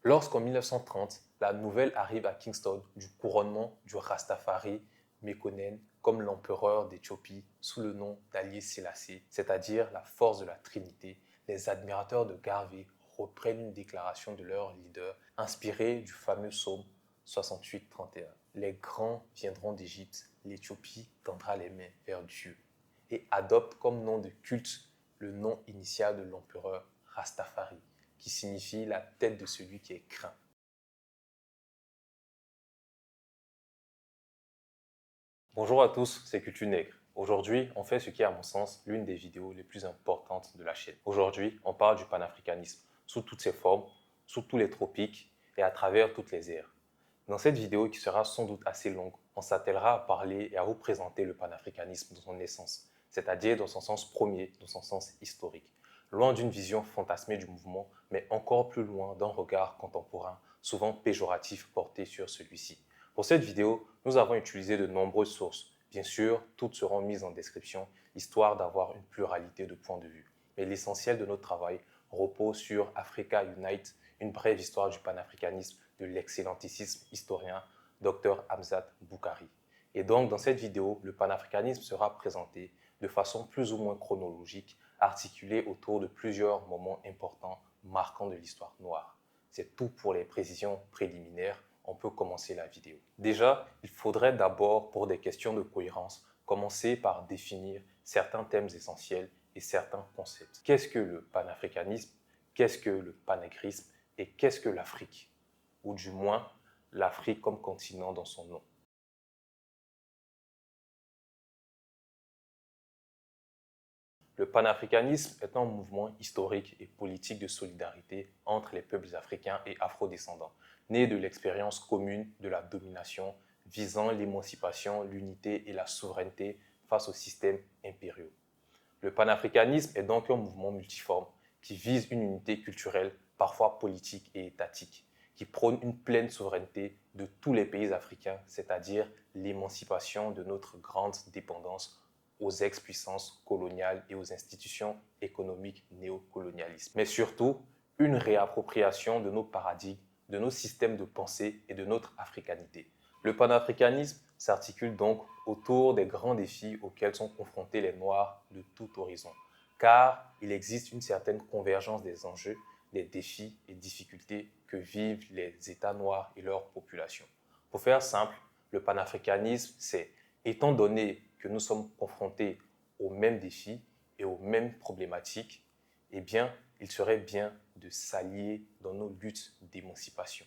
Lorsqu'en 1930, la nouvelle arrive à Kingston du couronnement du Rastafari Mekonnen comme l'empereur d'Éthiopie sous le nom d'Haïlé Sélassié, c'est-à-dire la force de la Trinité, les admirateurs de Garvey reprennent une déclaration de leur leader inspirée du fameux psaume 68-31. Les grands viendront d'Égypte, l'Éthiopie tendra les mains vers Dieu et adopte comme nom de culte le nom initial de l'empereur Rastafari, qui signifie la tête de celui qui est craint. Bonjour à tous, c'est Culture Nègre. Aujourd'hui, on fait ce qui est à mon sens l'une des vidéos les plus importantes de la chaîne. Aujourd'hui, on parle du panafricanisme, sous toutes ses formes, sous tous les tropiques et à travers toutes les ères. Dans cette vidéo qui sera sans doute assez longue, on s'attellera à parler et à vous présenter le panafricanisme dans son essence, c'est-à-dire dans son sens premier, dans son sens historique. Loin d'une vision fantasmée du mouvement, mais encore plus loin d'un regard contemporain, souvent péjoratif porté sur celui-ci. Pour cette vidéo, nous avons utilisé de nombreuses sources. Bien sûr, toutes seront mises en description, histoire d'avoir une pluralité de points de vue. Mais l'essentiel de notre travail repose sur Africa Unite, une brève histoire du panafricanisme de l'excellentissime historien Dr Hamzat Boukari. Et donc, dans cette vidéo, le panafricanisme sera présenté de façon plus ou moins chronologique, articulée autour de plusieurs moments importants marquants de l'histoire noire. C'est tout pour les précisions préliminaires. On peut commencer la vidéo. Déjà, il faudrait d'abord, pour des questions de cohérence, commencer par définir certains thèmes essentiels et certains concepts. Qu'est-ce que le panafricanisme? Qu'est-ce que le panégrisme? Et qu'est-ce que l'Afrique? Ou du moins, l'Afrique comme continent dans son nom. Le panafricanisme est un mouvement historique et politique de solidarité entre les peuples africains et afrodescendants, né de l'expérience commune de la domination, visant l'émancipation, l'unité et la souveraineté face aux systèmes impériaux. Le panafricanisme est donc un mouvement multiforme qui vise une unité culturelle, parfois politique et étatique, qui prône une pleine souveraineté de tous les pays africains, c'est-à-dire l'émancipation de notre grande dépendance aux ex-puissances coloniales et aux institutions économiques néocolonialistes. Mais surtout, une réappropriation de nos paradigmes, de nos systèmes de pensée et de notre africanité. Le panafricanisme s'articule donc autour des grands défis auxquels sont confrontés les Noirs de tout horizon, car il existe une certaine convergence des enjeux, des défis et difficultés que vivent les États noirs et leurs populations. Pour faire simple, le panafricanisme, c'est, étant donné que nous sommes confrontés aux mêmes défis et aux mêmes problématiques, eh bien, il serait bien de s'allier dans nos luttes d'émancipation.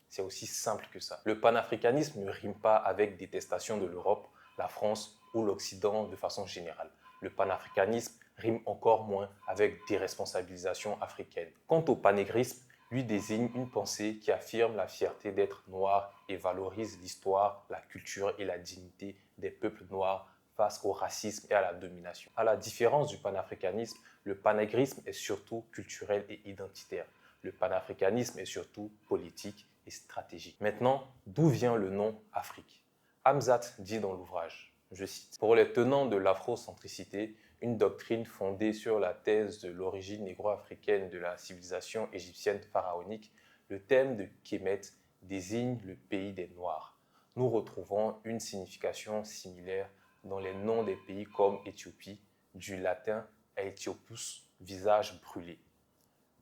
C'est aussi simple que ça. Le panafricanisme ne rime pas avec détestation de l'Europe, la France ou l'Occident de façon générale. Le panafricanisme rime encore moins avec déresponsabilisation africaine. Quant au panégrisme, lui désigne une pensée qui affirme la fierté d'être noir et valorise l'histoire, la culture et la dignité des peuples noirs face au racisme et à la domination. À la différence du panafricanisme, le panégrisme est surtout culturel et identitaire. Le panafricanisme est surtout politique et stratégique. Maintenant, d'où vient le nom Afrique? Hamzat dit dans l'ouvrage, je cite, « Pour les tenants de l'afrocentricité, une doctrine fondée sur la thèse de l'origine négro-africaine de la civilisation égyptienne pharaonique, le thème de Kémet désigne le pays des Noirs. Nous retrouvons une signification similaire dans les noms des pays comme Éthiopie, du latin Aethiopus, visage brûlé,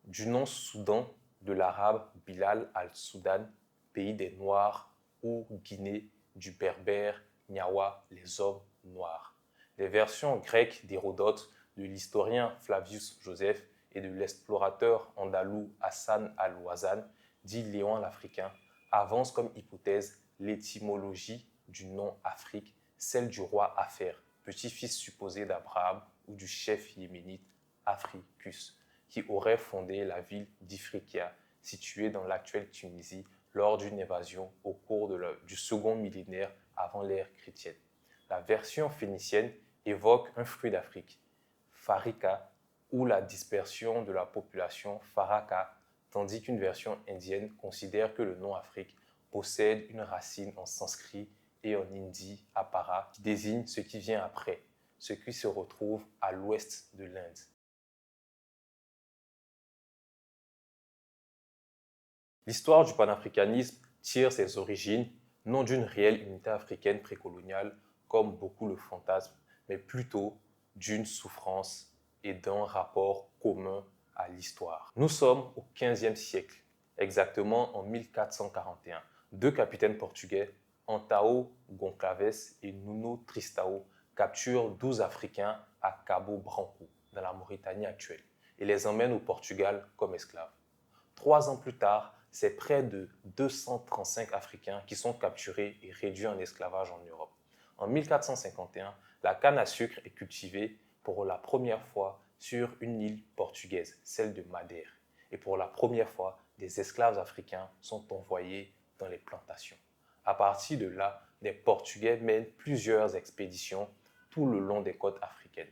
du nom Soudan, de l'arabe Bilal al-Soudan, pays des Noirs, ou Guinée, du berbère Nyawa, les hommes noirs. Les versions grecques d'Hérodote, de l'historien Flavius Joseph et de l'explorateur andalou Hassan al-Wazan, dit Léon l'Africain, avancent comme hypothèse l'étymologie du nom Afrique, celle du roi Afer, petit-fils supposé d'Abraham ou du chef yéménite Africus, qui aurait fondé la ville d'Ifriqiya, située dans l'actuelle Tunisie, lors d'une évasion au cours du second millénaire avant l'ère chrétienne. La version phénicienne évoque un fruit d'Afrique, Farika, ou la dispersion de la population Faraka, tandis qu'une version indienne considère que le nom Afrique possède une racine en sanskrit et en hindi, apara, qui désigne ce qui vient après, ce qui se retrouve à l'ouest de l'Inde. L'histoire du panafricanisme tire ses origines non d'une réelle unité africaine précoloniale, comme beaucoup le fantasment, mais plutôt d'une souffrance et d'un rapport commun à l'histoire. Nous sommes au XVe siècle, exactement en 1441. Deux capitaines portugais, Antao Goncalves et Nuno Tristão, capturent 12 Africains à Cabo Branco, dans la Mauritanie actuelle, et les emmènent au Portugal comme esclaves. 3 ans plus tard, c'est près de 235 Africains qui sont capturés et réduits en esclavage en Europe. En 1451, la canne à sucre est cultivée pour la première fois sur une île portugaise, celle de Madère. Et pour la première fois, des esclaves africains sont envoyés dans les plantations. À partir de là, les Portugais mènent plusieurs expéditions tout le long des côtes africaines.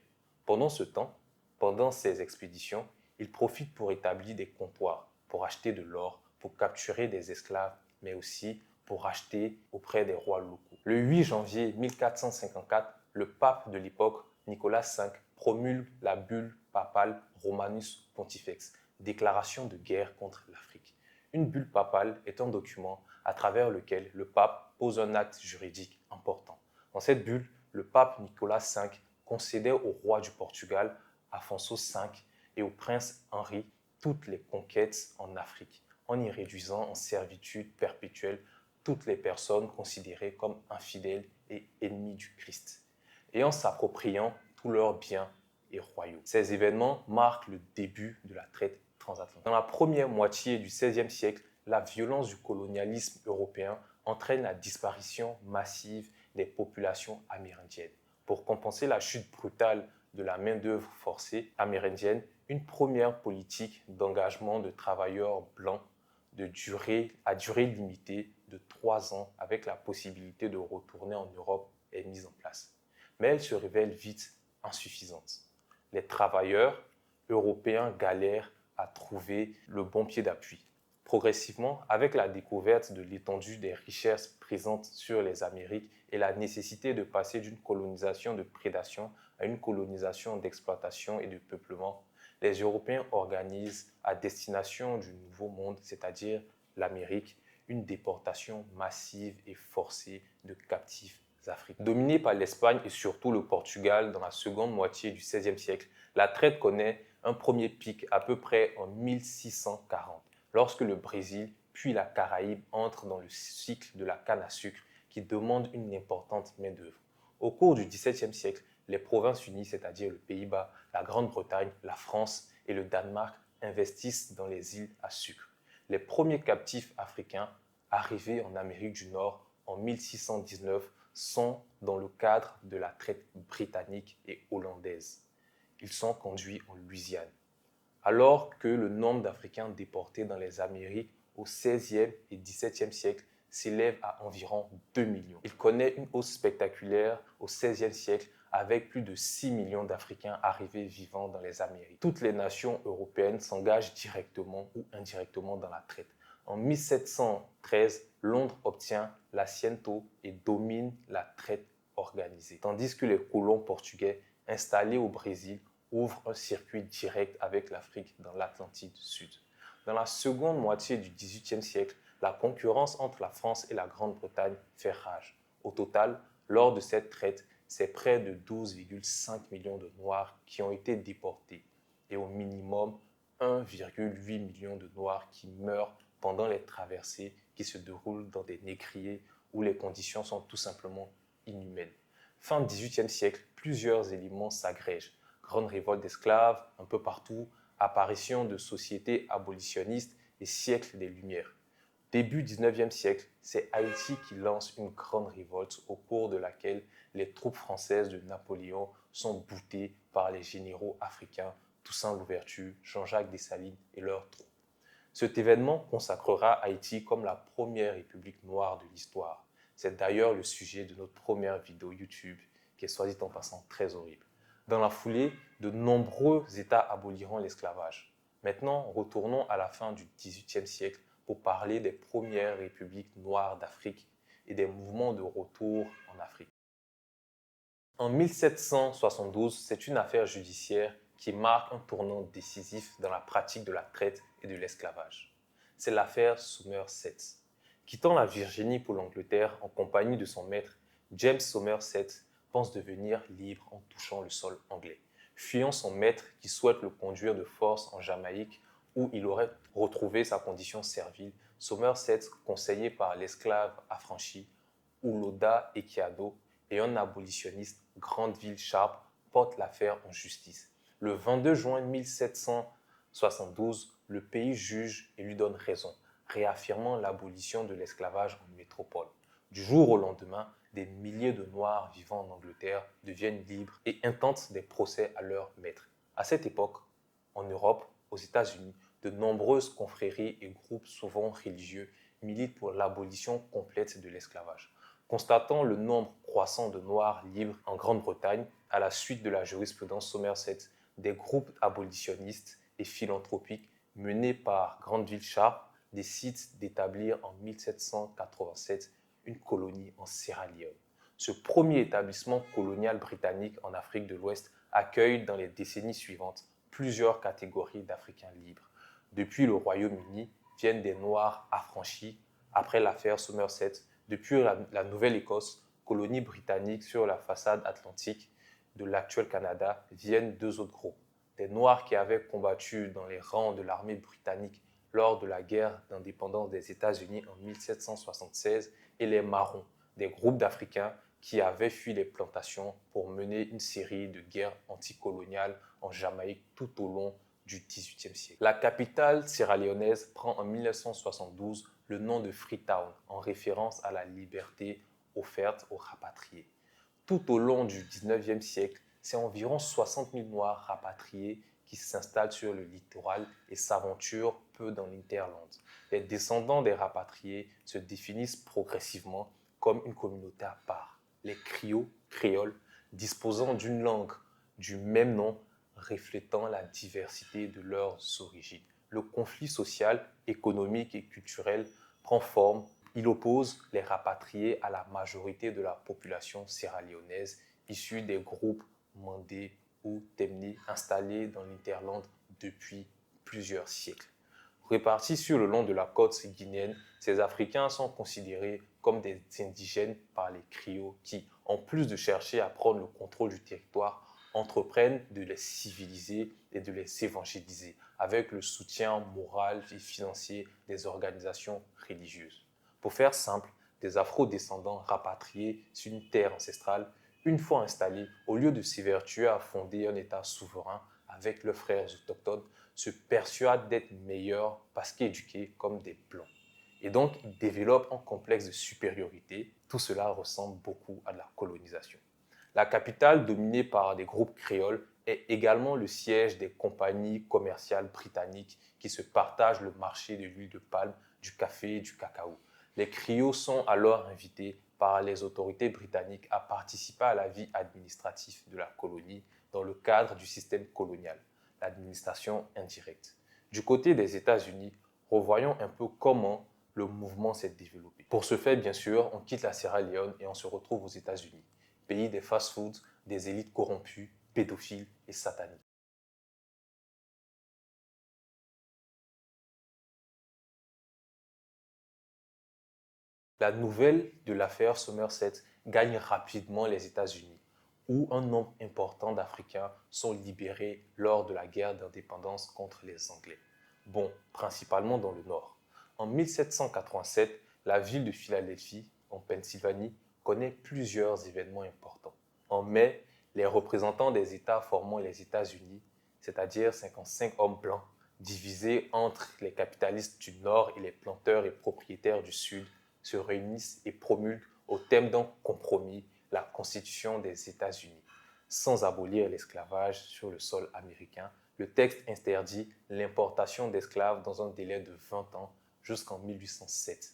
Pendant ce temps, pendant ces expéditions, ils profitent pour établir des comptoirs, pour acheter de l'or, pour capturer des esclaves, mais aussi pour acheter auprès des rois locaux. Le 8 janvier 1454, le pape de l'époque, Nicolas V, promulgue la bulle papale Romanus Pontifex, déclaration de guerre contre l'Afrique. Une bulle papale est un document à travers lequel le pape pose un acte juridique important. Dans cette bulle, le pape Nicolas V concédait au roi du Portugal, Afonso V, et au prince Henri toutes les conquêtes en Afrique, en y réduisant en servitude perpétuelle toutes les personnes considérées comme infidèles et ennemies du Christ, et en s'appropriant tous leurs biens et royaux. Ces événements marquent le début de la traite transatlantique. Dans la première moitié du XVIe siècle, la violence du colonialisme européen entraîne la disparition massive des populations amérindiennes. Pour compenser la chute brutale de la main-d'œuvre forcée amérindienne, une première politique d'engagement de travailleurs blancs à durée limitée de 3 ans avec la possibilité de retourner en Europe est mise en place. Mais elle se révèle vite insuffisante. Les travailleurs européens galèrent à trouver le bon pied d'appui. Progressivement, avec la découverte de l'étendue des richesses présentes sur les Amériques et la nécessité de passer d'une colonisation de prédation à une colonisation d'exploitation et de peuplement, les Européens organisent à destination du Nouveau Monde, c'est-à-dire l'Amérique, une déportation massive et forcée de captifs africains. Dominée par l'Espagne et surtout le Portugal dans la seconde moitié du XVIe siècle, la traite connaît un premier pic à peu près en 1640, lorsque le Brésil puis la Caraïbe entrent dans le cycle de la canne à sucre qui demande une importante main-d'œuvre. Au cours du XVIIe siècle, les Provinces-Unies, c'est-à-dire le Pays-Bas, la Grande-Bretagne, la France et le Danemark investissent dans les îles à sucre. Les premiers captifs africains arrivés en Amérique du Nord en 1619 sont dans le cadre de la traite britannique et hollandaise. Ils sont conduits en Louisiane. Alors que le nombre d'Africains déportés dans les Amériques au XVIe et XVIIe siècle s'élève à environ 2 millions. Il connaît une hausse spectaculaire au XVIe siècle avec plus de 6 millions d'Africains arrivés vivant dans les Amériques. Toutes les nations européennes s'engagent directement ou indirectement dans la traite. En 1713, Londres obtient l'Assiento et domine la traite organisée, tandis que les colons portugais installés au Brésil ouvrent un circuit direct avec l'Afrique dans l'Atlantide Sud. Dans la seconde moitié du XVIIIe siècle, la concurrence entre la France et la Grande-Bretagne fait rage. Au total, lors de cette traite, c'est près de 12,5 millions de Noirs qui ont été déportés et au minimum 1,8 million de Noirs qui meurent pendant les traversées qui se déroulent dans des négriers où les conditions sont tout simplement inhumaines. Fin XVIIIe siècle, plusieurs éléments s'agrègent. Grande révolte d'esclaves un peu partout, apparition de sociétés abolitionnistes et siècle des Lumières. Début XIXe siècle, c'est Haïti qui lance une grande révolte au cours de laquelle les troupes françaises de Napoléon sont boutées par les généraux africains Toussaint Louverture, Jean-Jacques Dessalines et leurs troupes. Cet événement consacrera Haïti comme la première république noire de l'histoire. C'est d'ailleurs le sujet de notre première vidéo YouTube, qui est soit dit en passant très horrible. Dans la foulée, de nombreux États aboliront l'esclavage. Maintenant, retournons à la fin du XVIIIe siècle pour parler des premières républiques noires d'Afrique et des mouvements de retour en Afrique. En 1772, c'est une affaire judiciaire qui marque un tournant décisif dans la pratique de la traite et de l'esclavage. c'est l'affaire Somerset. Quittant la Virginie pour l'Angleterre en compagnie de son maître, James Somerset pense devenir libre en touchant le sol anglais. Fuyant son maître qui souhaite le conduire de force en Jamaïque où il aurait retrouvé sa condition servile, Somerset, conseillé par l'esclave affranchi Uloda Equiado et un abolitionniste, Granville Sharp, porte l'affaire en justice. Le 22 juin 1772, le pays juge et lui donne raison, réaffirmant l'abolition de l'esclavage en métropole. Du jour au lendemain, des milliers de Noirs vivant en Angleterre deviennent libres et intentent des procès à leurs maîtres. À cette époque, en Europe, aux États-Unis, de nombreuses confréries et groupes souvent religieux militent pour l'abolition complète de l'esclavage. Constatant le nombre croissant de Noirs libres en Grande-Bretagne, à la suite de la jurisprudence Somerset, des groupes abolitionnistes et philanthropiques menés par Granville Sharp décident d'établir en 1787 une colonie en Sierra Leone. Ce premier établissement colonial britannique en Afrique de l'Ouest accueille dans les décennies suivantes plusieurs catégories d'Africains libres. Depuis le Royaume-Uni viennent des Noirs affranchis après l'affaire Somerset. Depuis la Nouvelle-Écosse, colonie britannique sur la façade atlantique de l'actuel Canada, viennent deux autres groupes. Des Noirs qui avaient combattu dans les rangs de l'armée britannique lors de la guerre d'indépendance des États-Unis en 1776 et les Marrons, des groupes d'Africains qui avaient fui les plantations pour mener une série de guerres anticoloniales en Jamaïque tout au long du XVIIIe siècle. La capitale sierra-léonaise prend en 1972 le nom de Freetown en référence à la liberté offerte aux rapatriés. Tout au long du XIXe siècle, c'est environ 60 000 Noirs rapatriés qui s'installent sur le littoral et s'aventurent peu dans l'Hinterland. Les descendants des rapatriés se définissent progressivement comme une communauté à part. Les Kriols, créoles, disposant d'une langue du même nom, reflétant la diversité de leurs origines. Le conflit social, économique et culturel prend forme. Il oppose les rapatriés à la majorité de la population sierra-léonaise issue des groupes Mandé ou Temne installés dans l'Hinterland depuis plusieurs siècles. Répartis sur le long de la côte guinéenne, ces Africains sont considérés comme des indigènes par les Kriols qui, en plus de chercher à prendre le contrôle du territoire, entreprennent de les civiliser et de les évangéliser avec le soutien moral et financier des organisations religieuses. Pour faire simple, des afro-descendants rapatriés sur une terre ancestrale, une fois installés, au lieu de s'évertuer à fonder un État souverain avec leurs frères autochtones, se persuadent d'être meilleurs parce qu'éduqués comme des blancs. Et donc, ils développent un complexe de supériorité. Tout cela ressemble beaucoup à de la colonisation. La capitale, dominée par des groupes créoles, est également le siège des compagnies commerciales britanniques qui se partagent le marché de l'huile de palme, du café et du cacao. Les Kriols sont alors invités par les autorités britanniques à participer à la vie administrative de la colonie dans le cadre du système colonial, l'administration indirecte. Du côté des États-Unis, revoyons un peu comment le mouvement s'est développé. Pour ce faire, bien sûr, on quitte la Sierra Leone et on se retrouve aux États-Unis, pays des fast-foods, des élites corrompues, pédophiles et sataniques. La nouvelle de l'affaire Somerset gagne rapidement les États-Unis, où un nombre important d'Africains sont libérés lors de la guerre d'indépendance contre les Anglais. Bon, principalement dans le Nord. En 1787, la ville de Philadelphie, en Pennsylvanie, connaît plusieurs événements importants. En mai, les représentants des États formant les États-Unis, c'est-à-dire 55 hommes blancs, divisés entre les capitalistes du Nord et les planteurs et propriétaires du Sud, se réunissent et promulguent au thème d'un compromis la Constitution des États-Unis. Sans abolir l'esclavage sur le sol américain, le texte interdit l'importation d'esclaves dans un délai de 20 ans jusqu'en 1807.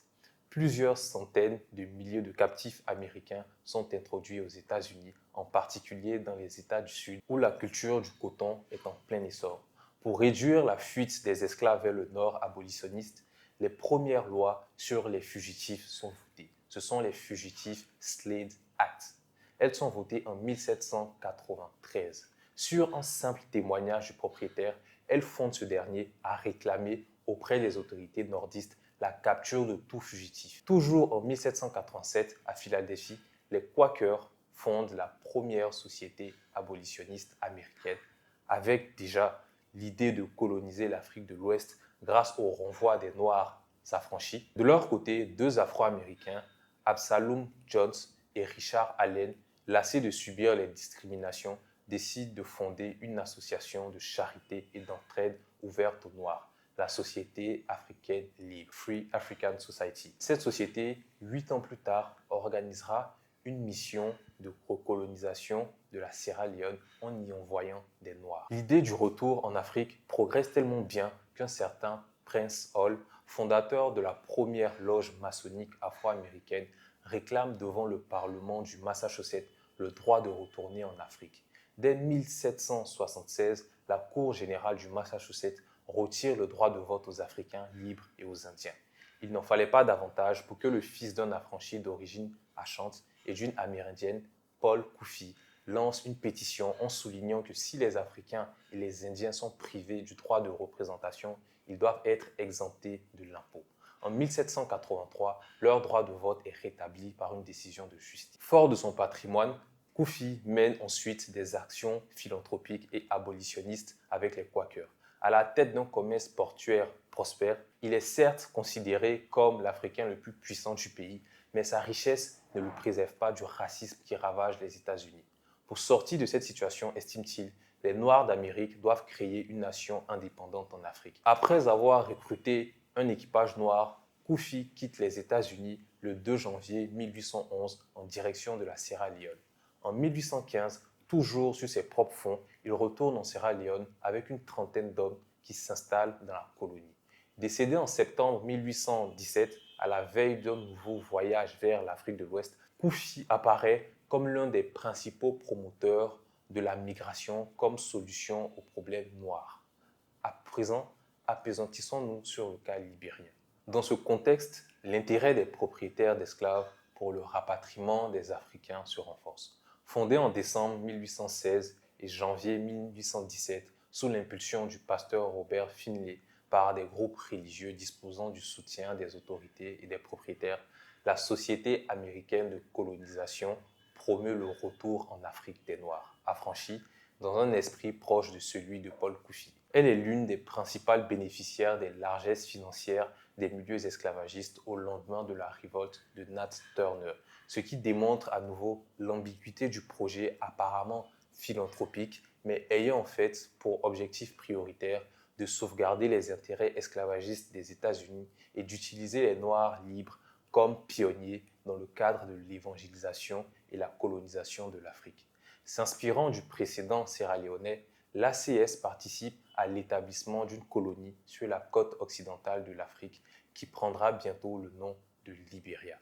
Plusieurs centaines de milliers de captifs américains sont introduits aux États-Unis, en particulier dans les États du Sud, où la culture du coton est en plein essor. Pour réduire la fuite des esclaves vers le Nord abolitionniste, les premières lois sur les fugitifs sont votées. Ce sont les Fugitive Slave Act. Elles sont votées en 1793. Sur un simple témoignage du propriétaire, elles fondent ce dernier à réclamer auprès des autorités nordistes la capture de tout fugitif. Toujours en 1787, à Philadelphie, les Quakers fondent la première société abolitionniste américaine avec déjà l'idée de coloniser l'Afrique de l'Ouest grâce au renvoi des Noirs affranchis. De leur côté, deux Afro-Américains, Absalom Jones et Richard Allen, lassés de subir les discriminations, décident de fonder une association de charité et d'entraide ouverte aux Noirs, la Société africaine libre, Free African Society. Cette société, 8 ans plus tard, organisera une mission de recolonisation de la Sierra Leone en y envoyant des Noirs. L'idée du retour en Afrique progresse tellement bien qu'un certain Prince Hall, fondateur de la première loge maçonnique afro-américaine, réclame devant le Parlement du Massachusetts le droit de retourner en Afrique. Dès 1776, la Cour générale du Massachusetts retire le droit de vote aux Africains libres et aux Indiens. Il n'en fallait pas davantage pour que le fils d'un affranchi d'origine Ashanti et d'une amérindienne, Paul Couffi, lance une pétition en soulignant que si les Africains et les Indiens sont privés du droit de représentation, ils doivent être exemptés de l'impôt. En 1783, leur droit de vote est rétabli par une décision de justice. Fort de son patrimoine, Couffi mène ensuite des actions philanthropiques et abolitionnistes avec les Quakers. À la tête d'un commerce portuaire prospère, il est certes considéré comme l'Africain le plus puissant du pays, mais sa richesse ne le préserve pas du racisme qui ravage les États-Unis. Pour sortir de cette situation, estime-t-il, les Noirs d'Amérique doivent créer une nation indépendante en Afrique. Après avoir recruté un équipage noir, Couffi quitte les États-Unis le 2 janvier 1811 en direction de la Sierra Leone. En 1815, toujours sur ses propres fonds, il retourne en Sierra Leone avec une trentaine d'hommes qui s'installent dans la colonie. Décédé en septembre 1817, à la veille d'un nouveau voyage vers l'Afrique de l'Ouest, Couffi apparaît comme l'un des principaux promoteurs de la migration comme solution aux problèmes noirs. À présent, apesantissons-nous sur le cas libérien. Dans ce contexte, l'intérêt des propriétaires d'esclaves pour le rapatriement des Africains se renforce. Fondé en décembre 1816 et janvier 1817 sous l'impulsion du pasteur Robert Finlay par des groupes religieux disposant du soutien des autorités et des propriétaires, la Société américaine de colonisation promeut le retour en Afrique des Noirs, affranchis, dans un esprit proche de celui de Paul Couffi. Elle est l'une des principales bénéficiaires des largesses financières des milieux esclavagistes au lendemain de la révolte de Nat Turner, ce qui démontre à nouveau l'ambiguïté du projet apparemment philanthropique, mais ayant en fait pour objectif prioritaire de sauvegarder les intérêts esclavagistes des États-Unis et d'utiliser les Noirs libres comme pionniers dans le cadre de l'évangélisation et la colonisation de l'Afrique. S'inspirant du précédent sierra-léonais, l'ACS participe à l'établissement d'une colonie sur la côte occidentale de l'Afrique qui prendra bientôt le nom de Libéria.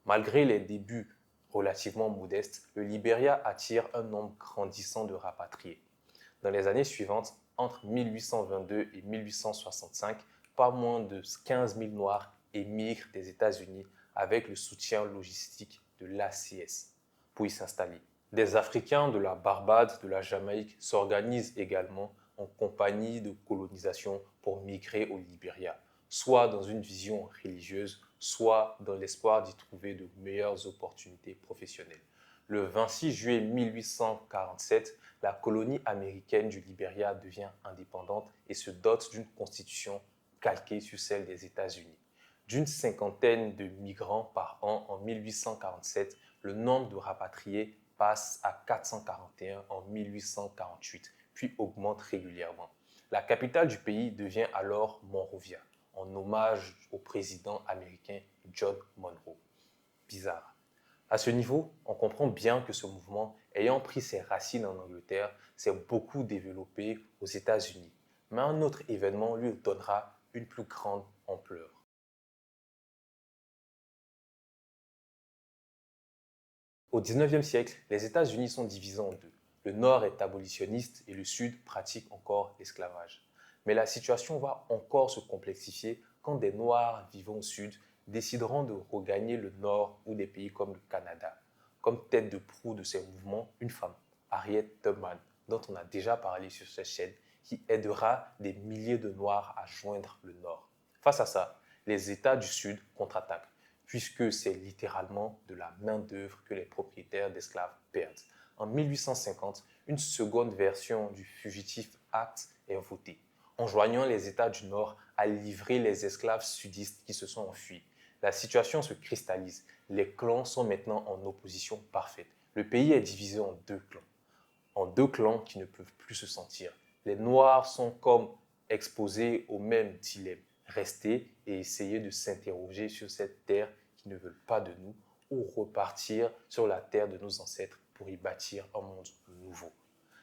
Malgré les débuts relativement modestes, le Libéria attire un nombre grandissant de rapatriés. Dans les années suivantes, entre 1822 et 1865, pas moins de 15 000 Noirs émigrent des États-Unis avec le soutien logistique de l'ACS pour y s'installer. Des Africains de la Barbade, de la Jamaïque s'organisent également en compagnie de colonisation pour migrer au Libéria, soit dans une vision religieuse, soit dans l'espoir d'y trouver de meilleures opportunités professionnelles. Le 26 juillet 1847, la colonie américaine du Libéria devient indépendante et se dote d'une constitution calquée sur celle des États-Unis. D'une cinquantaine de migrants par an en 1847, le nombre de rapatriés passe à 441 en 1848, puis augmente régulièrement. La capitale du pays devient alors Monrovia, en hommage au président américain John Monroe. Bizarre. À ce niveau, on comprend bien que ce mouvement, ayant pris ses racines en Angleterre, s'est beaucoup développé aux États-Unis. Mais un autre événement lui donnera une plus grande ampleur. Au XIXe siècle, les États-Unis sont divisés en deux. Le Nord est abolitionniste et le Sud pratique encore l'esclavage. Mais la situation va encore se complexifier quand des Noirs vivant au Sud décideront de regagner le Nord ou des pays comme le Canada. Comme tête de proue de ces mouvements, une femme, Harriet Tubman, dont on a déjà parlé sur cette chaîne, qui aidera des milliers de Noirs à joindre le Nord. Face à ça, les États du Sud contre-attaquent, puisque c'est littéralement de la main-d'œuvre que les propriétaires d'esclaves perdent. En 1850, une seconde version du Fugitive Act est votée, enjoignant les États du Nord à livrer les esclaves sudistes qui se sont enfuis. La situation se cristallise. Les clans sont maintenant en opposition parfaite. Le pays est divisé en deux clans qui ne peuvent plus se sentir. Les Noirs sont comme exposés au même dilemme, rester et essayer de s'interroger sur cette terre qui ne veulent pas de nous ou repartir sur la terre de nos ancêtres pour y bâtir un monde nouveau.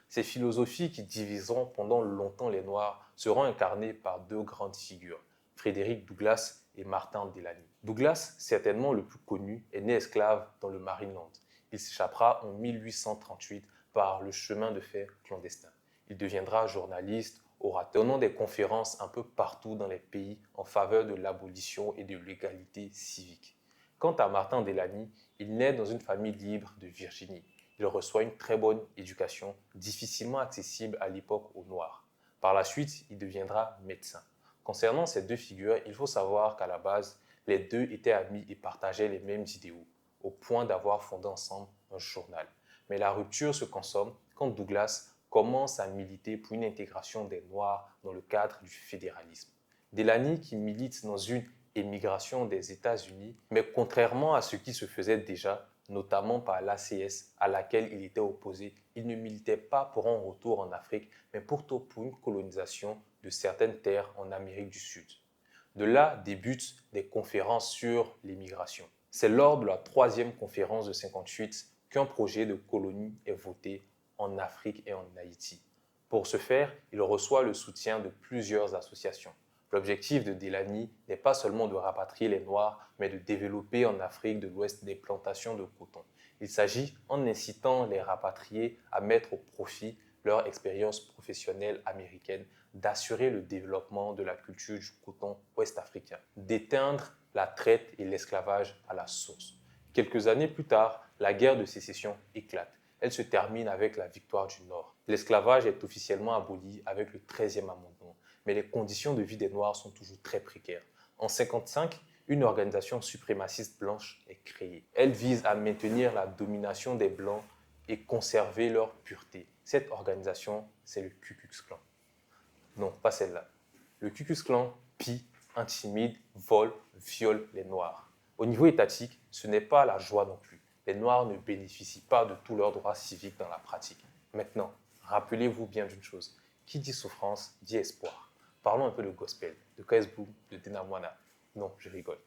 Ces philosophies qui diviseront pendant longtemps les Noirs seront incarnées par deux grandes figures, Frédéric Douglass et Martin Delany. Douglass, certainement le plus connu, est né esclave dans le Maryland. Il s'échappera en 1838 par le chemin de fer clandestin. Il deviendra journaliste, orateur, donnant des conférences un peu partout dans les pays en faveur de l'abolition et de l'égalité civique. Quant à Martin Delany, il naît dans une famille libre de Virginie. Il reçoit une très bonne éducation, difficilement accessible à l'époque aux Noirs. Par la suite, il deviendra médecin. Concernant ces deux figures, il faut savoir qu'à la base, les deux étaient amis et partageaient les mêmes idéaux, au point d'avoir fondé ensemble un journal. Mais la rupture se consomme quand Douglass commence à militer pour une intégration des Noirs dans le cadre du fédéralisme. Delany, qui milite dans une émigration des États-Unis, mais contrairement à ce qui se faisait déjà, notamment par l'ACS à laquelle il était opposé, il ne militait pas pour un retour en Afrique, mais plutôt pour une colonisation de certaines terres en Amérique du Sud. De là débutent des conférences sur l'immigration. C'est lors de la troisième conférence de 1958 qu'un projet de colonie est voté en Afrique et en Haïti. Pour ce faire, il reçoit le soutien de plusieurs associations. L'objectif de Delany n'est pas seulement de rapatrier les Noirs, mais de développer en Afrique de l'Ouest des plantations de coton. Il s'agit, en incitant les rapatriés à mettre au profit leur expérience professionnelle américaine, d'assurer le développement de la culture du coton ouest-africain, d'éteindre la traite et l'esclavage à la source. Quelques années plus tard, la guerre de sécession éclate. Elle se termine avec la victoire du Nord. L'esclavage est officiellement aboli avec le 13e amendement, mais les conditions de vie des Noirs sont toujours très précaires. En 1955, une organisation suprémaciste blanche est créée. Elle vise à maintenir la domination des Blancs et conserver leur pureté. Cette organisation, c'est le Ku Klux Klan. Non, pas celle-là. Le Ku Klux Klan pille, intimide, vole, viole les Noirs. Au niveau étatique, ce n'est pas la joie non plus. Les Noirs ne bénéficient pas de tous leurs droits civiques dans la pratique. Maintenant, rappelez-vous bien d'une chose. Qui dit souffrance, dit espoir. Parlons un peu de gospel, de K.S. Boom, de Dena Moana. Non, je rigole.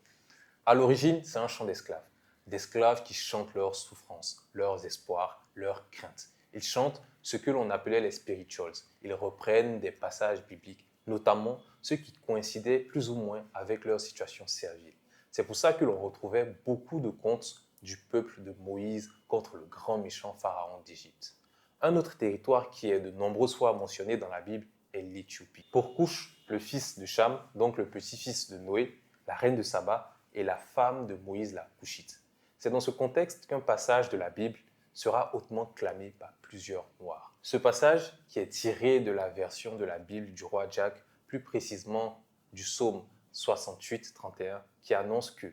À l'origine, c'est un chant d'esclaves. D'esclaves qui chantent leurs souffrances, leurs espoirs, leurs craintes. Ils chantent ce que l'on appelait les spirituals. Ils reprennent des passages bibliques, notamment ceux qui coïncidaient plus ou moins avec leur situation servile. C'est pour ça que l'on retrouvait beaucoup de contes du peuple de Moïse contre le grand méchant pharaon d'Égypte. Un autre territoire qui est de nombreuses fois mentionné dans la Bible est l'Éthiopie. Pour Couche, le fils de Cham, donc le petit-fils de Noé, la reine de Saba, et la femme de Moïse la Couchite. C'est dans ce contexte qu'un passage de la Bible sera hautement clamé par plusieurs Noirs. Ce passage, qui est tiré de la version de la Bible du roi Jacques, plus précisément du psaume 68-31, qui annonce que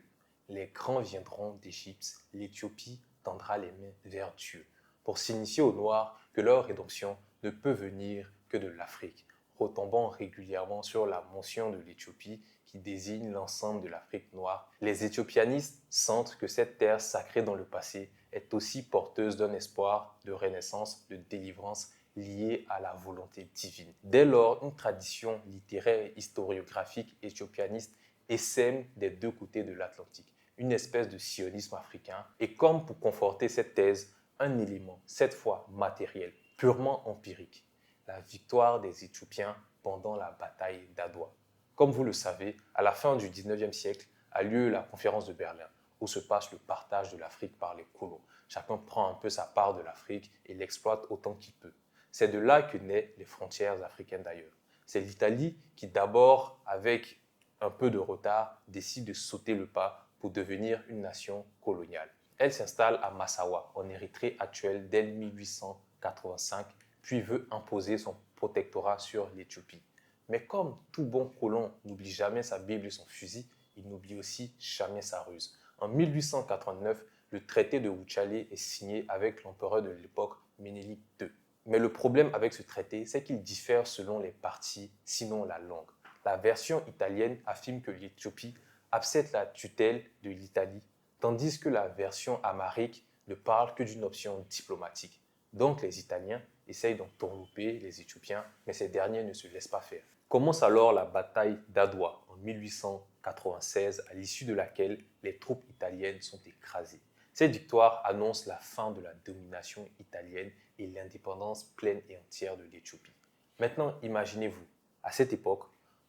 les grands viendront d'Égypte, l'Éthiopie tendra les mains vers Dieu, pour signifier aux Noirs que leur rédemption ne peut venir que de l'Afrique, retombant régulièrement sur la mention de l'Éthiopie qui désigne l'ensemble de l'Afrique noire. Les éthiopianistes sentent que cette terre sacrée dans le passé est aussi porteuse d'un espoir de renaissance, de délivrance lié à la volonté divine. Dès lors, une tradition littéraire et historiographique éthiopianiste essaime des deux côtés de l'Atlantique, une espèce de sionisme africain, et comme pour conforter cette thèse, un élément, cette fois matériel, purement empirique, la victoire des Éthiopiens pendant la bataille d'Adwa. Comme vous le savez, à la fin du 19e siècle a lieu la conférence de Berlin, où se passe le partage de l'Afrique par les colons. Chacun prend un peu sa part de l'Afrique et l'exploite autant qu'il peut. C'est de là que naissent les frontières africaines d'ailleurs. C'est l'Italie qui d'abord, avec un peu de retard, décide de sauter le pas pour devenir une nation coloniale. Elle s'installe à Massawa, en Érythrée actuelle, dès 1885, puis veut imposer son protectorat sur l'Éthiopie. Mais comme tout bon colon n'oublie jamais sa Bible et son fusil, il n'oublie aussi jamais sa ruse. En 1889, le traité de Wuchale est signé avec l'empereur de l'époque, Ménélique II. Mais le problème avec ce traité, c'est qu'il diffère selon les parties, sinon la langue. La version italienne affirme que l'Éthiopie accepte la tutelle de l'Italie, tandis que la version amharique ne parle que d'une option diplomatique. Donc les Italiens essayent d'entourlouper les Éthiopiens, mais ces derniers ne se laissent pas faire. Commence alors la bataille d'Adwa en 1896, à l'issue de laquelle les troupes italiennes sont écrasées. Cette victoire annonce la fin de la domination italienne et l'indépendance pleine et entière de l'Éthiopie. Maintenant, imaginez-vous, à cette époque,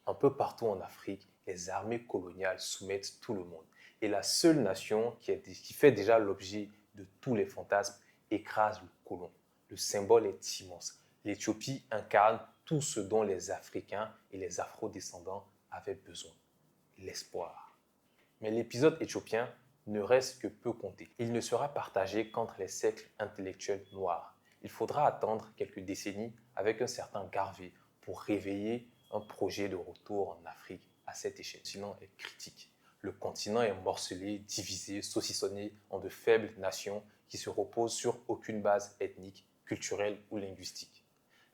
un peu partout en Afrique, les armées coloniales soumettent tout le monde. Et la seule nation qui fait déjà l'objet de tous les fantasmes écrase le colon. Le symbole est immense. L'Éthiopie incarne tout ce dont les Africains et les Afro-descendants avaient besoin, l'espoir. Mais l'épisode éthiopien ne reste que peu compté. Il ne sera partagé qu'entre les cercles intellectuels noirs. Il faudra attendre quelques décennies avec un certain Garvey pour réveiller un projet de retour en Afrique à cette échelle. Le continent est critique. Le continent est morcelé, divisé, saucissonné en de faibles nations qui se reposent sur aucune base ethnique, culturelle ou linguistique.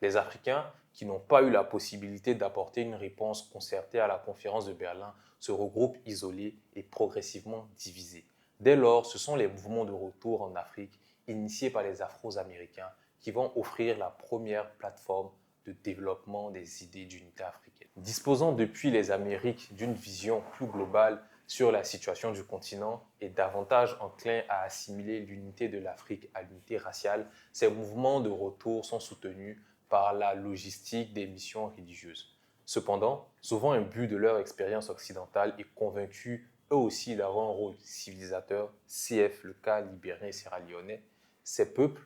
Les Africains, qui n'ont pas eu la possibilité d'apporter une réponse concertée à la conférence de Berlin, se regroupent isolés et progressivement divisés. Dès lors, ce sont les mouvements de retour en Afrique, initiés par les Afro-Américains, qui vont offrir la première plateforme de développement des idées d'unité africaine. Disposant depuis les Amériques d'une vision plus globale sur la situation du continent et davantage enclin à assimiler l'unité de l'Afrique à l'unité raciale, ces mouvements de retour sont soutenus par la logistique des missions religieuses. Cependant, souvent imbus de leur expérience occidentale et convaincus eux aussi d'avoir un rôle civilisateur, CF le cas libérien et sierra-léonais, ces peuples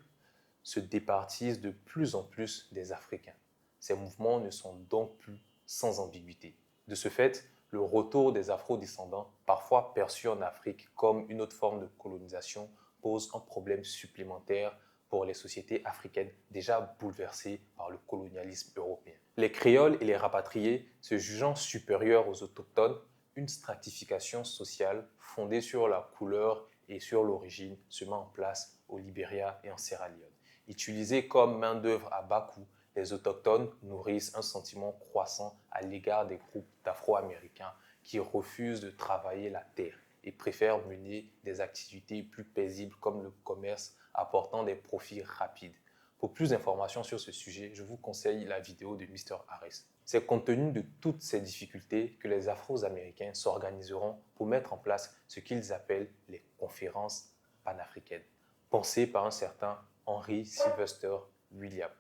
se départissent de plus en plus des Africains. Ces mouvements ne sont donc plus sans ambiguïté. De ce fait, le retour des Afro-descendants, parfois perçu en Afrique comme une autre forme de colonisation, pose un problème supplémentaire pour les sociétés africaines déjà bouleversées par le colonialisme européen. Les créoles et les rapatriés, se jugeant supérieurs aux autochtones, une stratification sociale fondée sur la couleur et sur l'origine se met en place au Libéria et en Sierra Leone. Utilisés comme main-d'œuvre à bas coût, les autochtones nourrissent un sentiment croissant à l'égard des groupes d'Afro-Américains qui refusent de travailler la terre et préfèrent mener des activités plus paisibles comme le commerce apportant des profits rapides. Pour plus d'informations sur ce sujet, je vous conseille la vidéo de Mr. Harris. C'est compte tenu de toutes ces difficultés que les Afro-Américains s'organiseront pour mettre en place ce qu'ils appellent les conférences panafricaines, pensées par un certain Henry Sylvester Williams.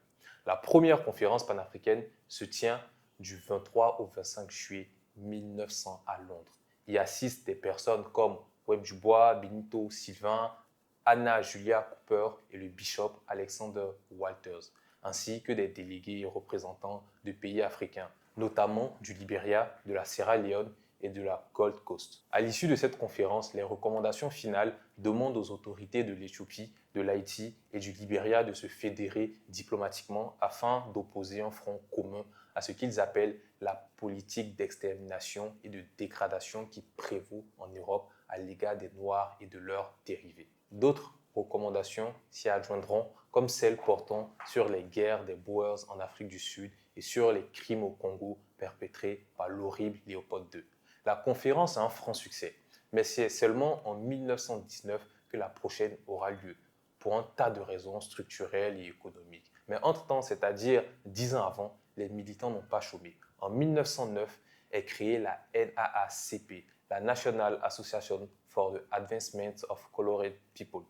La première conférence panafricaine se tient du 23 au 25 juillet 1900 à Londres. Y assistent des personnes comme Webb Dubois, Benito Sylvain, Anna Julia Cooper et le bishop Alexander Walters, ainsi que des délégués et représentants de pays africains, notamment du Libéria, de la Sierra Leone et de la Gold Coast. À l'issue de cette conférence, les recommandations finales demandent aux autorités de l'Éthiopie, de l'Haïti et du Libéria de se fédérer diplomatiquement afin d'opposer un front commun à ce qu'ils appellent la politique d'extermination et de dégradation qui prévaut en Europe à l'égard des Noirs et de leurs dérivés. D'autres recommandations s'y adjoindront, comme celles portant sur les guerres des Boers en Afrique du Sud et sur les crimes au Congo perpétrés par l'horrible Léopold II. La conférence a un franc succès, mais c'est seulement en 1919 que la prochaine aura lieu, pour un tas de raisons structurelles et économiques. Mais entre-temps, c'est-à-dire 10 ans avant, les militants n'ont pas chômé. En 1909 est créée la NAACP, la National Association for the Advancement of Colored People.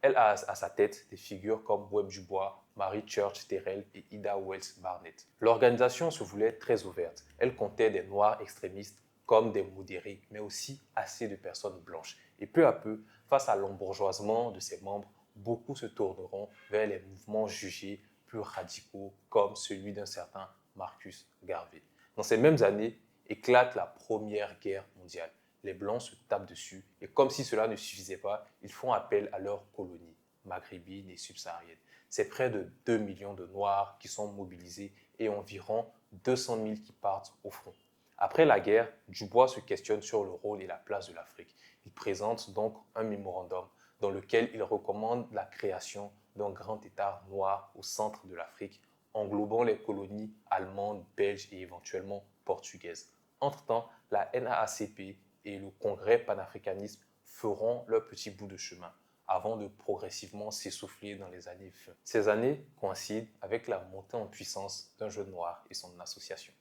Elle a à sa tête des figures comme Webb Dubois, Mary Church Terrell et Ida Wells Barnett. L'organisation se voulait très ouverte. Elle comptait des Noirs extrémistes comme des modérés, mais aussi assez de personnes blanches. Et peu à peu, face à l'embourgeoisement de ses membres, beaucoup se tourneront vers les mouvements jugés plus radicaux, comme celui d'un certain Marcus Garvey. Dans ces mêmes années, éclate la Première Guerre mondiale. Les Blancs se tapent dessus et comme si cela ne suffisait pas, ils font appel à leurs colonies maghrébines et subsahariennes. C'est près de 2 millions de Noirs qui sont mobilisés et environ 200 000 qui partent au front. Après la guerre, Dubois se questionne sur le rôle et la place de l'Afrique. Il présente donc un mémorandum dans lequel il recommande la création d'un grand État noir au centre de l'Afrique, englobant les colonies allemandes, belges et éventuellement portugaises. Entre-temps, la NAACP et le Congrès panafricaniste feront leur petit bout de chemin avant de progressivement s'essouffler dans les années 20. Ces années coïncident avec la montée en puissance d'un jeune noir et son association.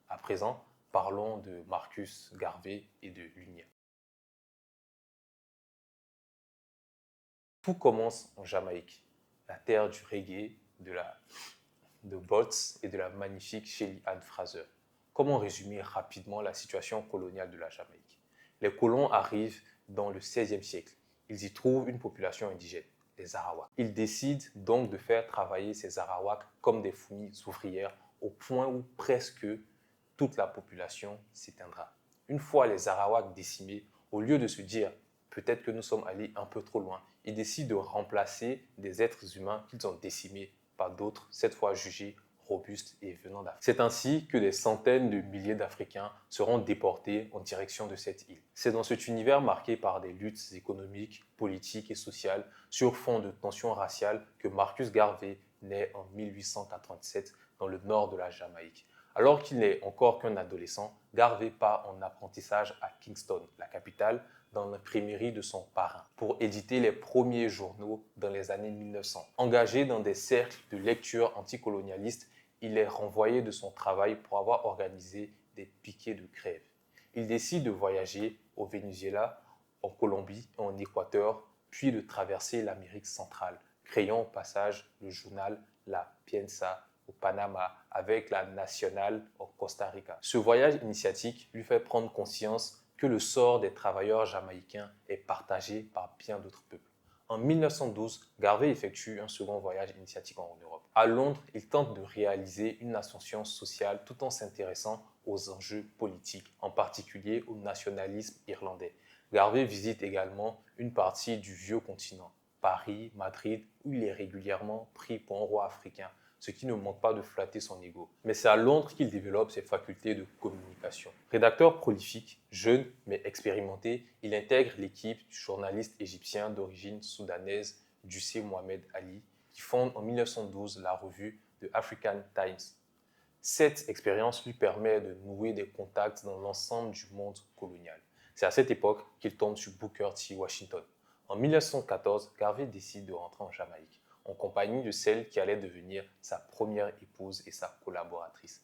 À présent, parlons de Marcus Garvey et de l'UNIA. Tout commence en Jamaïque, la terre du reggae, de Boltz et de la magnifique Shelly Ann Fraser. Comment résumer rapidement la situation coloniale de la Jamaïque? Les colons arrivent dans le XVIe siècle. Ils y trouvent une population indigène, les Arawaks. Ils décident donc de faire travailler ces Arawaks comme des fourmis ouvrières au point où presque toute la population s'éteindra. Une fois les Arawaks décimés, au lieu de se dire peut-être que nous sommes allés un peu trop loin, ils décident de remplacer des êtres humains qu'ils ont décimés par d'autres, cette fois jugés robustes et venant d'Afrique. C'est ainsi que des centaines de milliers d'Africains seront déportés en direction de cette île. C'est dans cet univers marqué par des luttes économiques, politiques et sociales sur fond de tensions raciales que Marcus Garvey naît en 1887 dans le nord de la Jamaïque. Alors qu'il n'est encore qu'un adolescent, Garvey part en apprentissage à Kingston, la capitale, dans l'imprimerie de son parrain, pour éditer les premiers journaux dans les années 1900. Engagé dans des cercles de lecture anticolonialistes, il est renvoyé de son travail pour avoir organisé des piquets de grève. Il décide de voyager au Venezuela, en Colombie et en Équateur, puis de traverser l'Amérique centrale, créant au passage le journal La Prensa au Panama avec la Nacional au Costa Rica. Ce voyage initiatique lui fait prendre conscience que le sort des travailleurs jamaïcains est partagé par bien d'autres peuples. En 1912, Garvey effectue un second voyage initiatique en Europe. À Londres, il tente de réaliser une ascension sociale tout en s'intéressant aux enjeux politiques, en particulier au nationalisme irlandais. Garvey visite également une partie du vieux continent, Paris, Madrid, où il est régulièrement pris pour un roi africain, ce qui ne manque pas de flatter son ego. Mais c'est à Londres qu'il développe ses facultés de communication. Rédacteur prolifique, jeune mais expérimenté, il intègre l'équipe du journaliste égyptien d'origine soudanaise Ducé Mohamed Ali, qui fonde en 1912 la revue The African Times. Cette expérience lui permet de nouer des contacts dans l'ensemble du monde colonial. C'est à cette époque qu'il tombe sur Booker T. Washington. En 1914, Garvey décide de rentrer en Jamaïque, en compagnie de celle qui allait devenir sa première épouse et sa collaboratrice,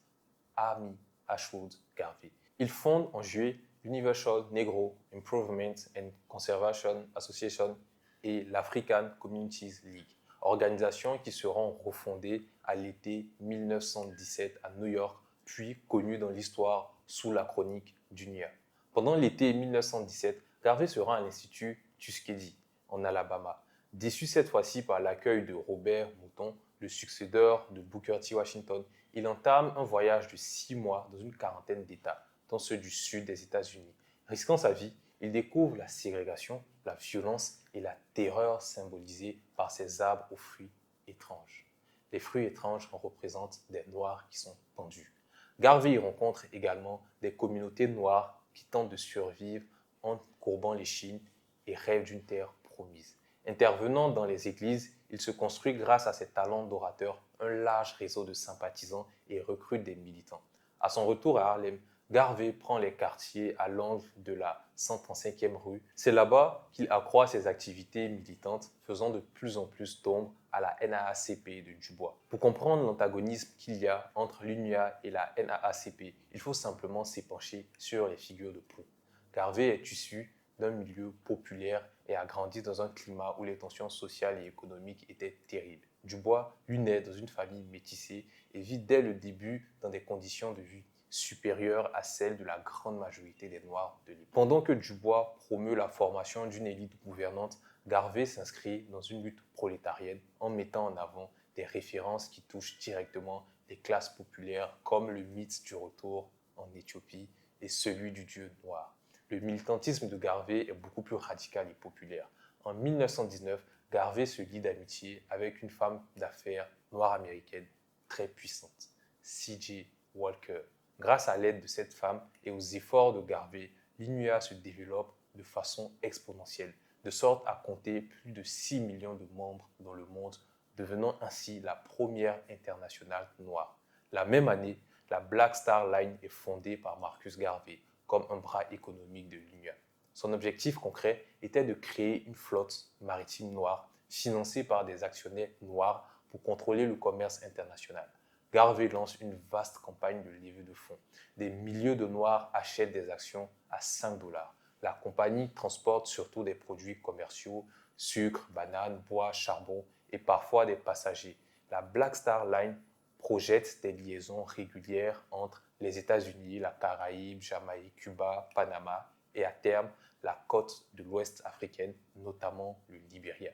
Amy Ashwood Garvey. Ils fondent en juillet l'Universal Negro Improvement and Conservation Association et l'African Communities League, organisations qui seront refondées à l'été 1917 à New York, puis connues dans l'histoire sous la chronique d'UNIA. Pendant l'été 1917, Garvey se rend à l'Institut Tuskegee, en Alabama. Déçu cette fois-ci par l'accueil de Robert Mouton, le successeur de Booker T. Washington, il entame un voyage de 6 mois dans une quarantaine d'États, dont ceux du sud des États-Unis. Risquant sa vie, il découvre la ségrégation, la violence et la terreur symbolisées par ces arbres aux fruits étranges. Les fruits étranges représentent des Noirs qui sont pendus. Garvey y rencontre également des communautés noires qui tentent de survivre en courbant l'échine et rêvent d'une terre promise. Intervenant dans les églises, il se construit grâce à ses talents d'orateur un large réseau de sympathisants et recrute des militants. À son retour à Harlem, Garvey prend les quartiers à l'angle de la 135e rue. C'est là-bas qu'il accroît ses activités militantes, faisant de plus en plus d'ombre à la NAACP de Dubois. Pour comprendre l'antagonisme qu'il y a entre l'UNIA et la NAACP, il faut simplement s'épancher sur les figures de proue. Garvey est issu d'un milieu populaire et a grandi dans un climat où les tensions sociales et économiques étaient terribles. Dubois, lui, naît dans une famille métissée et vit dès le début dans des conditions de vie supérieures à celles de la grande majorité des Noirs de l'époque. Pendant que Dubois promeut la formation d'une élite gouvernante, Garvey s'inscrit dans une lutte prolétarienne en mettant en avant des références qui touchent directement les classes populaires comme le mythe du retour en Éthiopie et celui du dieu noir. Le militantisme de Garvey est beaucoup plus radical et populaire. En 1919, Garvey se lie d'amitié avec une femme d'affaires noire américaine très puissante, C.J. Walker. Grâce à l'aide de cette femme et aux efforts de Garvey, l'UNIA se développe de façon exponentielle, de sorte à compter plus de 6 millions de membres dans le monde, devenant ainsi la première internationale noire. La même année, la Black Star Line est fondée par Marcus Garvey comme un bras économique de l'UNIA. Son objectif concret était de créer une flotte maritime noire financée par des actionnaires noirs pour contrôler le commerce international. Garvey lance une vaste campagne de levée de fonds. Des milliers de Noirs achètent des actions à 5 dollars. La compagnie transporte surtout des produits commerciaux, sucre, bananes, bois, charbon et parfois des passagers. La Black Star Line projette des liaisons régulières entre les États-Unis, la Caraïbe, Jamaïque, Cuba, Panama et à terme la côte de l'Ouest africaine, notamment le Libéria.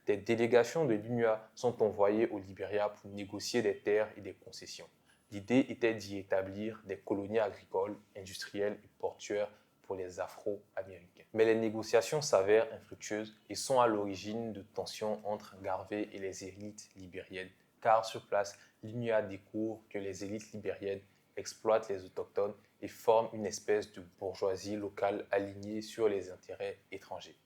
Des délégations de l'UNIA sont envoyées au Libéria pour négocier des terres et des concessions. L'idée était d'y établir des colonies agricoles, industrielles et portuaires pour les Afro-Américains. Mais les négociations s'avèrent infructueuses et sont à l'origine de tensions entre Garvey et les élites libériennes, car sur place, l'UNIA découvre que les élites libériennes exploitent les autochtones et forment une espèce de bourgeoisie locale alignée sur les intérêts étrangers.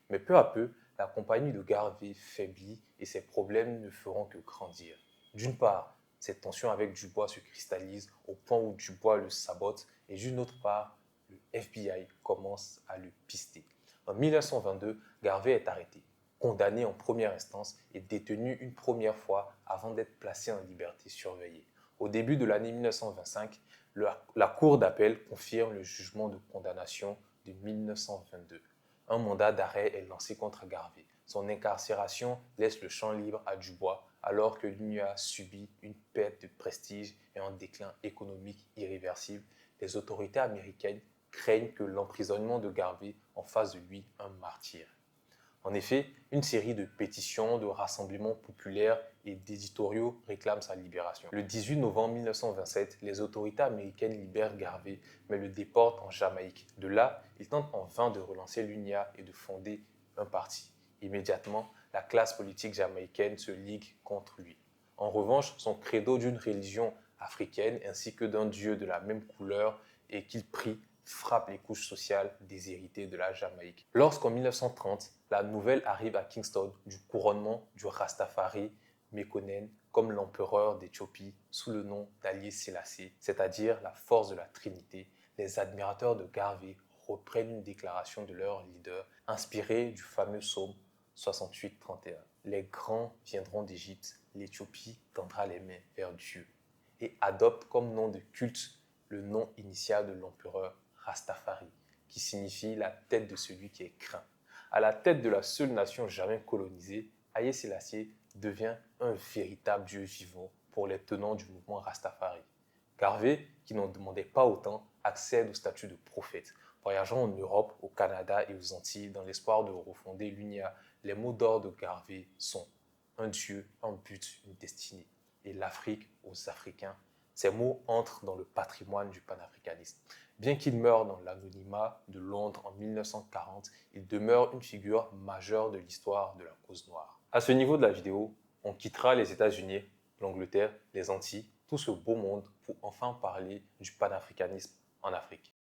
Mais peu à peu, la compagnie de Garvey faiblit et ses problèmes ne feront que grandir. D'une part, cette tension avec Dubois se cristallise au point où Dubois le sabote et d'une autre part, le FBI commence à le pister. En 1922, Garvey est arrêté, condamné en première instance et détenu une première fois avant d'être placé en liberté surveillée. Au début de l'année 1925, la Cour d'appel confirme le jugement de condamnation de 1922. Un mandat d'arrêt est lancé contre Garvey. Son incarcération laisse le champ libre à Dubois alors que l'UNIA subit une perte de prestige et un déclin économique irréversible. Les autorités américaines craignent que l'emprisonnement de Garvey en fasse de lui un martyr. En effet, une série de pétitions, de rassemblements populaires et d'éditoriaux réclament sa libération. Le 18 novembre 1927, les autorités américaines libèrent Garvey, mais le déportent en Jamaïque. De là, ils tentent en vain de relancer l'UNIA et de fonder un parti. Immédiatement, la classe politique jamaïcaine se ligue contre lui. En revanche, son credo d'une religion africaine ainsi que d'un dieu de la même couleur et qu'il prie frappe les couches sociales déshéritées de la Jamaïque. Lorsqu'en 1930, la nouvelle arrive à Kingston du couronnement du Rastafari Mekonnen comme l'empereur d'Éthiopie sous le nom d'Haïlé Sélassié, c'est-à-dire la force de la Trinité, les admirateurs de Garvey reprennent une déclaration de leur leader inspirée du fameux psaume 68-31. Les grands viendront d'Égypte, l'Éthiopie tendra les mains vers Dieu et adopte comme nom de culte le nom initial de l'empereur Rastafari, qui signifie la tête de celui qui est craint. À la tête de la seule nation jamais colonisée, Haïlé Sélassié devient un véritable dieu vivant pour les tenants du mouvement Rastafari. Garvey, qui n'en demandait pas autant, accède au statut de prophète. Voyageant en Europe, au Canada et aux Antilles dans l'espoir de refonder l'UNIA, les mots d'ordre de Garvey sont un Dieu, un but, une destinée. Et l'Afrique aux Africains. Ces mots entrent dans le patrimoine du panafricanisme. Bien qu'il meure dans l'anonymat de Londres en 1940, il demeure une figure majeure de l'histoire de la cause noire. À ce niveau de la vidéo, on quittera les États-Unis, l'Angleterre, les Antilles, tout ce beau monde pour enfin parler du panafricanisme en Afrique.